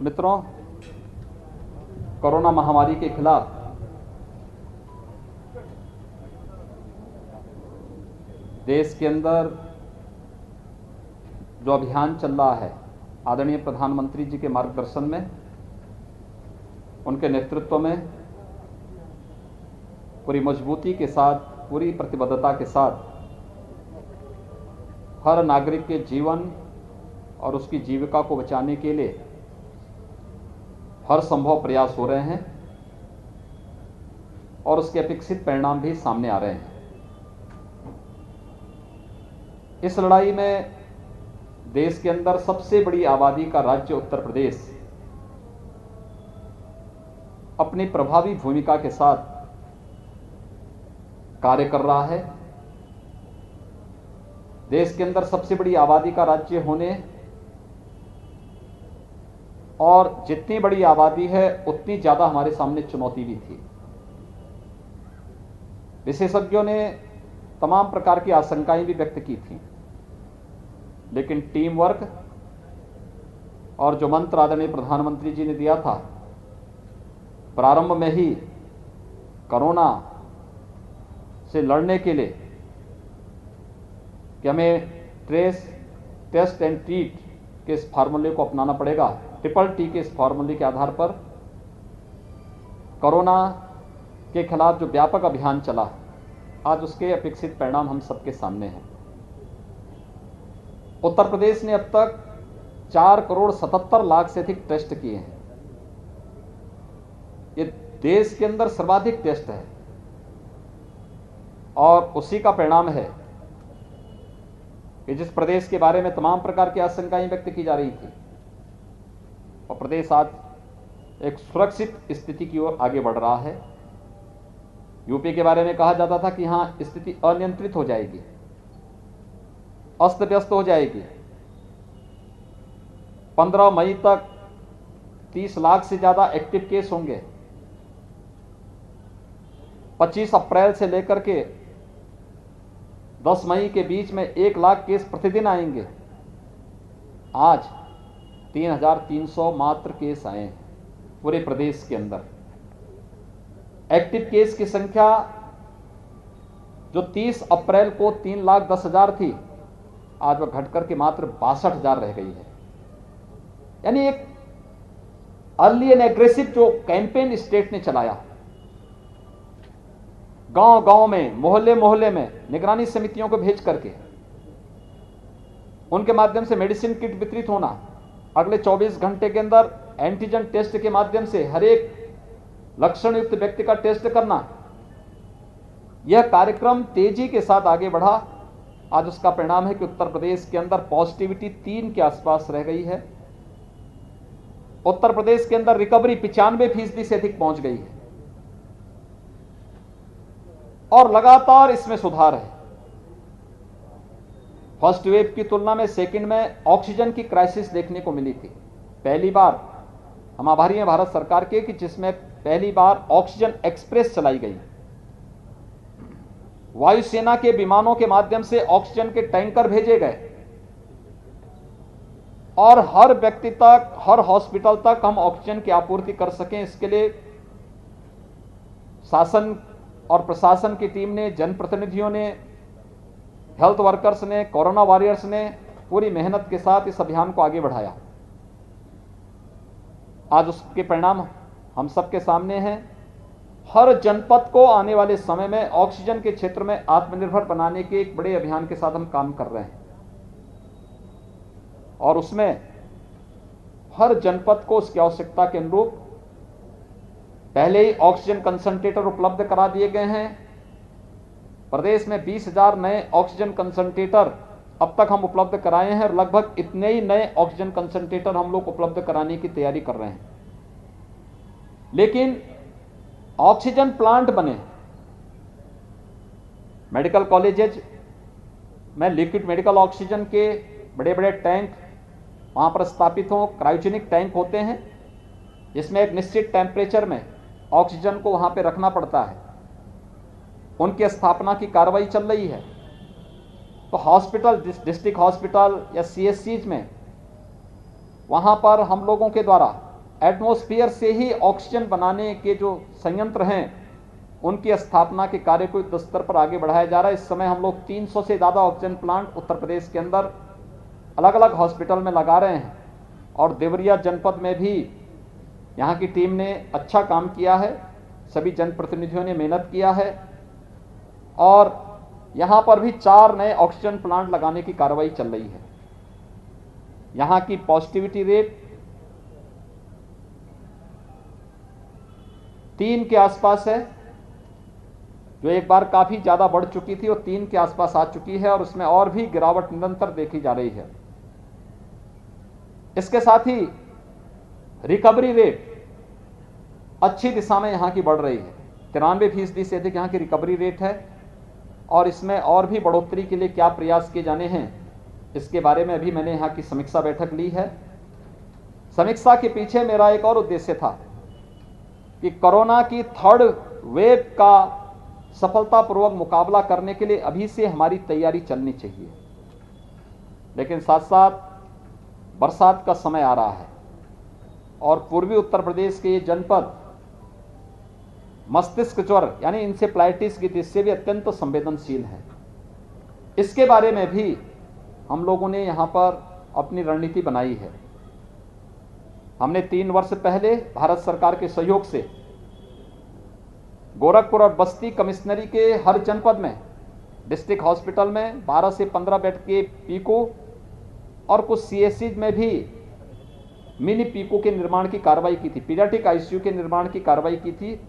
मित्रों, कोरोना महामारी के खिलाफ देश के अंदर जो अभियान चल रहा है, आदरणीय प्रधानमंत्री जी के मार्गदर्शन में, उनके नेतृत्व में पूरी मजबूती के साथ, पूरी प्रतिबद्धता के साथ हर नागरिक के जीवन और उसकी जीविका को बचाने के लिए हर संभव प्रयास हो रहे हैं और उसके अपेक्षित परिणाम भी सामने आ रहे हैं। इस लड़ाई में देश के अंदर सबसे बड़ी आबादी का राज्य उत्तर प्रदेश अपनी प्रभावी भूमिका के साथ कार्य कर रहा है। देश के अंदर सबसे बड़ी आबादी का राज्य होने और जितनी बड़ी आबादी है उतनी ज्यादा हमारे सामने चुनौती भी थी। विशेषज्ञों ने तमाम प्रकार की आशंकाएं भी व्यक्त की थी, लेकिन टीम वर्क और जो मंत्र आदरणीय प्रधानमंत्री जी ने दिया था प्रारंभ में ही कोरोना से लड़ने के लिए कि हमें ट्रेस, टेस्ट एंड ट्रीट के इस फार्मूले को अपनाना पड़ेगा, ट्रिपल टी के इस फार्मूले के आधार पर कोरोना के खिलाफ जो व्यापक अभियान चला, आज उसके अपेक्षित परिणाम हम सबके सामने हैं। उत्तर प्रदेश ने अब तक 4,77,00,000 से अधिक टेस्ट किए हैं। ये देश के अंदर सर्वाधिक टेस्ट है और उसी का परिणाम है कि जिस प्रदेश के बारे में तमाम प्रकार की आशंकाएं व्यक्त की जा रही थी, और प्रदेश आज एक सुरक्षित स्थिति की ओर आगे बढ़ रहा है। यूपी के बारे में कहा जाता था कि यहां स्थिति अनियंत्रित हो जाएगी, अस्त व्यस्त हो जाएगी। 15 मई तक 30 लाख से ज्यादा एक्टिव केस होंगे। 25 अप्रैल से लेकर के 10 मई के बीच में 1 लाख केस प्रतिदिन आएंगे। आज 3,300 मात्र केस आए हैं पूरे प्रदेश के अंदर। एक्टिव केस की संख्या जो 30 अप्रैल को 3,10,000 थी, आज वह घटकर के मात्र 62,000 रह गई है। यानी एक अर्ली एंड एग्रेसिव जो कैंपेन स्टेट ने चलाया, गांव-गांव में, मोहल्ले-मोहल्ले में निगरानी समितियों को भेज करके उनके माध्यम से मेडिसिन किट वितरित होना, अगले 24 घंटे के अंदर एंटीजन टेस्ट के माध्यम से हर एक लक्षण युक्त व्यक्ति का टेस्ट करना, यह कार्यक्रम तेजी के साथ आगे बढ़ा। आज उसका परिणाम है कि उत्तर प्रदेश के अंदर पॉजिटिविटी 3 के आसपास रह गई है। उत्तर प्रदेश के अंदर रिकवरी 95% से अधिक पहुंच गई है और लगातार इसमें सुधार है। फर्स्ट वेव की तुलना में सेकंड में ऑक्सीजन की क्राइसिस देखने को मिली थी। पहली बार हम आभारी हैं भारत सरकार के कि जिसमें पहली बार ऑक्सीजन एक्सप्रेस चलाई गई। वायुसेना के विमानों के माध्यम से ऑक्सीजन के टैंकर भेजे गए और हर व्यक्ति तक, हर हॉस्पिटल तक हम ऑक्सीजन की आपूर्ति कर सकें, इसके लिए शासन और प्रशासन की टीम ने, जनप्रतिनिधियों ने, हेल्थ वर्कर्स ने, कोरोना वॉरियर्स ने पूरी मेहनत के साथ इस अभियान को आगे बढ़ाया। आज उसके परिणाम हम सबके सामने हैं। हर जनपद को आने वाले समय में ऑक्सीजन के क्षेत्र में आत्मनिर्भर बनाने के एक बड़े अभियान के साथ हम काम कर रहे हैं और उसमें हर जनपद को उसकी आवश्यकता के अनुरूप पहले ही ऑक्सीजन कंसंट्रेटर उपलब्ध करा दिए गए हैं। प्रदेश में 20,000 नए ऑक्सीजन कंसंट्रेटर अब तक हम उपलब्ध कराए हैं और लगभग इतने ही नए ऑक्सीजन कंसंट्रेटर हम लोग उपलब्ध कराने की तैयारी कर रहे हैं। लेकिन ऑक्सीजन प्लांट बने, मेडिकल कॉलेजेज में लिक्विड मेडिकल ऑक्सीजन के बड़े बड़े टैंक वहां पर स्थापित हों। क्रायोजेनिक टैंक होते हैं जिसमें एक निश्चित टेम्परेचर में ऑक्सीजन को वहां पे रखना पड़ता है। उनकी स्थापना की कार्रवाई चल रही है। तो हॉस्पिटल, डिस्ट्रिक्ट हॉस्पिटल या सीएचसीज में वहां पर हम लोगों के द्वारा एटमॉस्फेयर से ही ऑक्सीजन बनाने के जो संयंत्र हैं उनकी स्थापना के कार्य को युद्ध स्तर पर आगे बढ़ाया जा रहा है। इस समय हम लोग 300 से ज़्यादा ऑक्सीजन प्लांट उत्तर प्रदेश के अंदर अलग अलग हॉस्पिटल में लगा रहे हैं और देवरिया जनपद में भी यहाँ की टीम ने अच्छा काम किया है, सभी जनप्रतिनिधियों ने मेहनत किया है और यहाँ पर भी 4 नए ऑक्सीजन प्लांट लगाने की कार्रवाई चल रही है। यहाँ की पॉजिटिविटी रेट 3 के आसपास है, जो एक बार काफी ज्यादा बढ़ चुकी थी, वो 3 के आसपास आ चुकी है और उसमें और भी गिरावट निरंतर देखी जा रही है। इसके साथ ही रिकवरी रेट अच्छी दिशा में यहां की बढ़ रही है। 93% से अधिक यहां की रिकवरी रेट है और इसमें और भी बढ़ोतरी के लिए क्या प्रयास किए जाने हैं, इसके बारे में अभी मैंने यहां की समीक्षा बैठक ली है। समीक्षा के पीछे मेरा एक और उद्देश्य था कि कोरोना की 3rd वेव का सफलतापूर्वक मुकाबला करने के लिए अभी से हमारी तैयारी चलनी चाहिए, लेकिन साथ साथ बरसात का समय आ रहा है और पूर्वी उत्तर प्रदेश के ये जनपद मस्तिष्क ज्वर यानी इंसेफ्लाइटिस की दृष्टि से भी अत्यंत संवेदनशील है। इसके बारे में भी हम लोगों ने यहाँ पर अपनी रणनीति बनाई है। हमने 3 वर्ष पहले भारत सरकार के सहयोग से गोरखपुर और बस्ती कमिश्नरी के हर जनपद में डिस्ट्रिक्ट हॉस्पिटल में 12 से 15 बेड के पीको और कुछ सीएससी में भी मिनी पीको के निर्माण की कार्रवाई की थी, पीडियाट्रिक आईसीयू के निर्माण की कार्रवाई की थी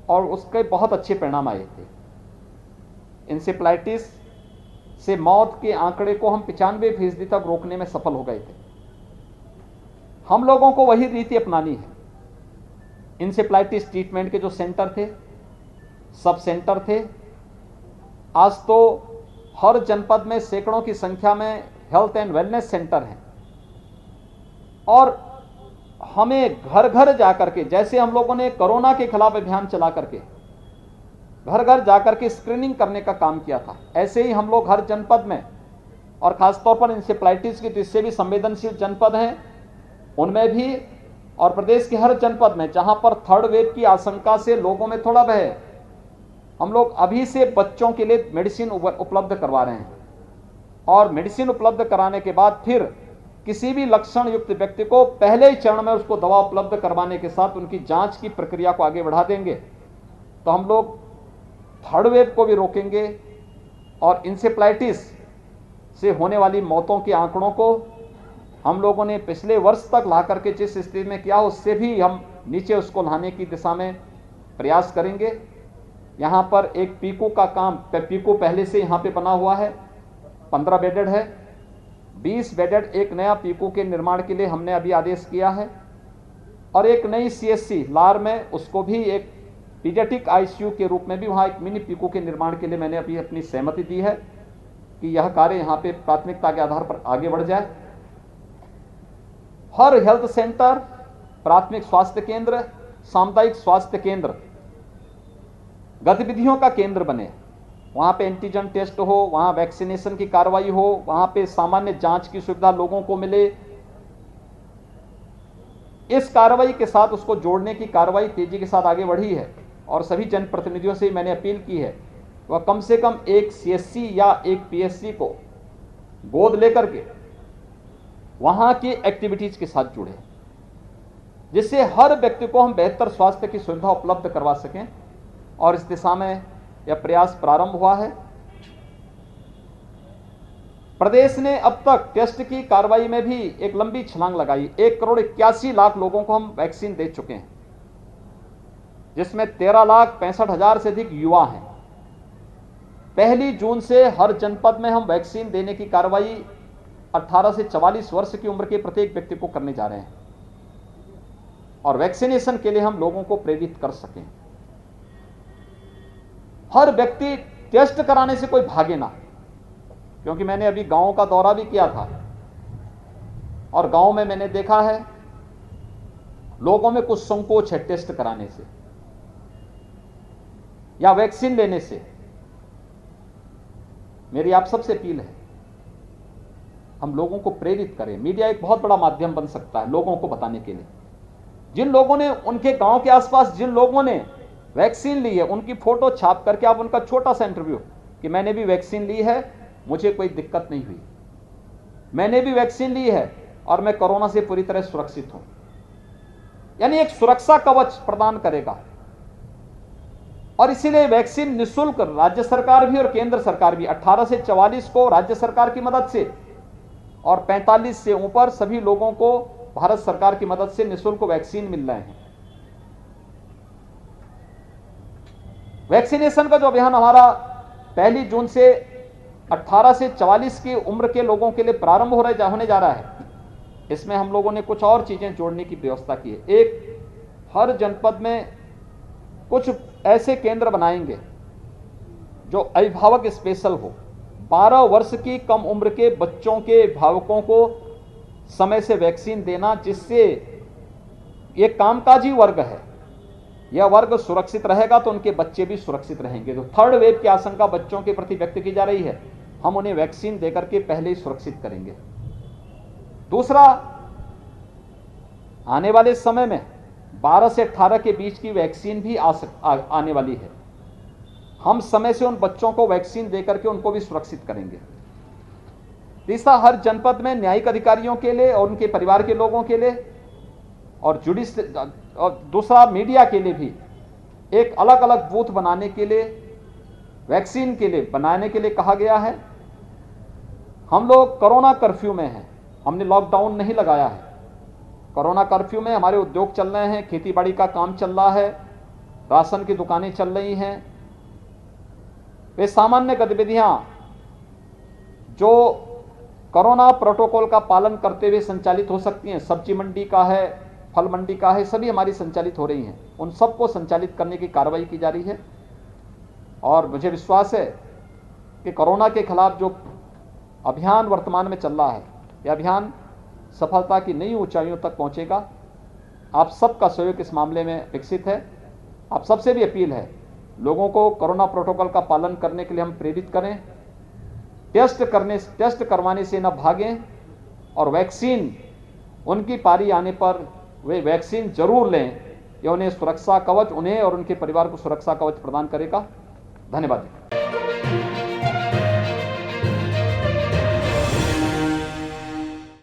और उसके बहुत अच्छे परिणाम आए थे। इंसेफ्लाइटिस से मौत के आंकड़े को हम 95% तक रोकने में सफल हो गए थे। हम लोगों को वही रीति अपनानी है। इंसेफ्लाइटिस ट्रीटमेंट के जो सेंटर थे, सब सेंटर थे, आज तो हर जनपद में सैकड़ों की संख्या में हेल्थ एंड वेलनेस सेंटर हैं और हमें घर घर जाकर के, जैसे हम लोगों ने कोरोना के खिलाफ अभियान चला करके घर घर जाकर के स्क्रीनिंग करने का काम किया था, ऐसे ही हम लोग हर जनपद में और खासतौर पर इंसेफ्लाइटिस की दृष्टि से भी संवेदनशील जनपद हैं उनमें भी और प्रदेश के हर जनपद में जहां पर 3rd वेव की आशंका से लोगों में थोड़ा भय है, हम लोग अभी से बच्चों के लिए मेडिसिन उपलब्ध करवा रहे हैं और मेडिसिन उपलब्ध कराने के बाद फिर किसी भी लक्षण युक्त व्यक्ति को पहले ही चरण में उसको दवा उपलब्ध करवाने के साथ उनकी जांच की प्रक्रिया को आगे बढ़ा देंगे, तो हम लोग 3rd वेव को भी रोकेंगे और इंसेफ्लाइटिस से होने वाली मौतों के आंकड़ों को हम लोगों ने पिछले वर्ष तक ला करके जिस स्थिति में किया उससे भी हम नीचे उसको लाने की दिशा में प्रयास करेंगे। यहाँ पर एक पीको का काम, पीको पहले से यहाँ पे बना हुआ है, 15 बेडेड है, 20 बेडेड एक नया पीको के निर्माण के लिए हमने अभी आदेश किया है और एक नई सीएससी लार में उसको भी एक पीडियाट्रिक आईसीयू के रूप में भी वहाँ एक मिनी पीको के निर्माण के लिए मैंने अभी अपनी सहमति दी है कि यह कार्य यहाँ पे प्राथमिकता के आधार पर आगे बढ़ जाए। हर हेल्थ सेंटर, प्राथमिक स्वास्थ्य केंद्र, सामुदायिक स्वास्थ्य केंद्र गतिविधियों का केंद्र बने, वहां पे एंटीजन टेस्ट हो, वहां वैक्सीनेशन की कार्रवाई हो, वहां पे सामान्य जांच की सुविधा लोगों को मिले। इस कार्रवाई के साथ उसको जोड़ने की कार्रवाई तेजी के साथ आगे बढ़ी है और सभी जनप्रतिनिधियों से मैंने अपील की है वह कम से कम एक सीएससी या एक पीएससी को गोद लेकर के वहां की एक्टिविटीज के साथ जुड़े, जिससे हर व्यक्ति को हम बेहतर स्वास्थ्य की सुविधा उपलब्ध करवा सकें और इस दिशा में यह प्रयास प्रारंभ हुआ है। प्रदेश ने अब तक टेस्ट की कार्रवाई में भी एक लंबी छलांग लगाई। 1,81,00,000 लोगों को हम वैक्सीन दे चुके हैं, जिसमें 13,65,000 से अधिक युवा हैं। 1 जून से हर जनपद में हम वैक्सीन देने की कार्रवाई 18 से 44 वर्ष की उम्र के प्रत्येक व्यक्ति को करने जा रहे हैं और वैक्सीनेशन के लिए हम लोगों को प्रेरित कर सकें। हर व्यक्ति टेस्ट कराने से कोई भागे ना, क्योंकि मैंने अभी गांव का दौरा भी किया था और गांव में मैंने देखा है लोगों में कुछ संकोच है टेस्ट कराने से या वैक्सीन लेने से। मेरी आप सबसे अपील है, हम लोगों को प्रेरित करें। मीडिया एक बहुत बड़ा माध्यम बन सकता है लोगों को बताने के लिए। जिन लोगों ने, उनके गांव के आसपास जिन लोगों ने वैक्सीन ली है, उनकी फोटो छाप करके आप उनका छोटा सा इंटरव्यू कि मैंने भी वैक्सीन ली है, मुझे कोई दिक्कत नहीं हुई, मैंने भी वैक्सीन ली है और मैं कोरोना से पूरी तरह सुरक्षित हूं। यानी एक सुरक्षा कवच प्रदान करेगा। और इसीलिए वैक्सीन निःशुल्क राज्य सरकार भी और केंद्र सरकार भी 18 से 44 को राज्य सरकार की मदद से और 45 से ऊपर सभी लोगों को भारत सरकार की मदद से निःशुल्क वैक्सीन मिल रहे हैं। वैक्सीनेशन का जो अभियान हमारा 1 जून से 18 से 44 की उम्र के लोगों के लिए प्रारंभ होने जा रहा है, इसमें हम लोगों ने कुछ और चीजें जोड़ने की व्यवस्था की है। एक, हर जनपद में कुछ ऐसे केंद्र बनाएंगे जो अभिभावक स्पेशल हो। 12 वर्ष की कम उम्र के बच्चों के अभिभावकों को समय से वैक्सीन देना, जिससे ये कामकाजी वर्ग है, यह वर्ग सुरक्षित रहेगा तो उनके बच्चे भी सुरक्षित रहेंगे। तो थर्ड वेव की आशंका बच्चों के प्रति व्यक्त की जा रही है, हम उन्हें वैक्सीन देकर के पहले ही सुरक्षित करेंगे। दूसरा, आने वाले समय में 12 से 18 के बीच की वैक्सीन भी आने वाली है। हम समय से उन बच्चों को वैक्सीन देकर के उनको भी सुरक्षित करेंगे। तीसरा, हर जनपद में न्यायिक अधिकारियों के लिए और उनके परिवार के लोगों के लिए और दूसरा मीडिया के लिए भी एक अलग अलग बूथ बनाने के लिए, वैक्सीन के लिए बनाने के लिए कहा गया है। हम लोग कोरोना कर्फ्यू में हैं, हमने लॉकडाउन नहीं लगाया है। कोरोना कर्फ्यू में हमारे उद्योग चल रहे हैं, खेती बाड़ी का काम चल रहा है, राशन की दुकानें चल रही हैं। वे सामान्य गतिविधियां जो कोरोना प्रोटोकॉल का पालन करते हुए संचालित हो सकती हैं, सब्जी मंडी का है, फल मंडी का है, सभी हमारी संचालित हो रही हैं। उन सबको संचालित करने की कार्रवाई की जा रही है। और मुझे विश्वास है कि कोरोना के खिलाफ जो अभियान वर्तमान में चल रहा है, यह अभियान सफलता की नई ऊंचाइयों तक पहुंचेगा। आप सबका सहयोग इस मामले में विकसित है। आप सबसे भी अपील है, लोगों को कोरोना प्रोटोकॉल का पालन करने के लिए हम प्रेरित करें। टेस्ट करवाने से न भागें और वैक्सीन उनकी पारी आने पर वे वैक्सीन जरूर लें। यह उन्हें सुरक्षा कवच, उन्हें और उनके परिवार को सुरक्षा कवच प्रदान करेगा। धन्यवाद।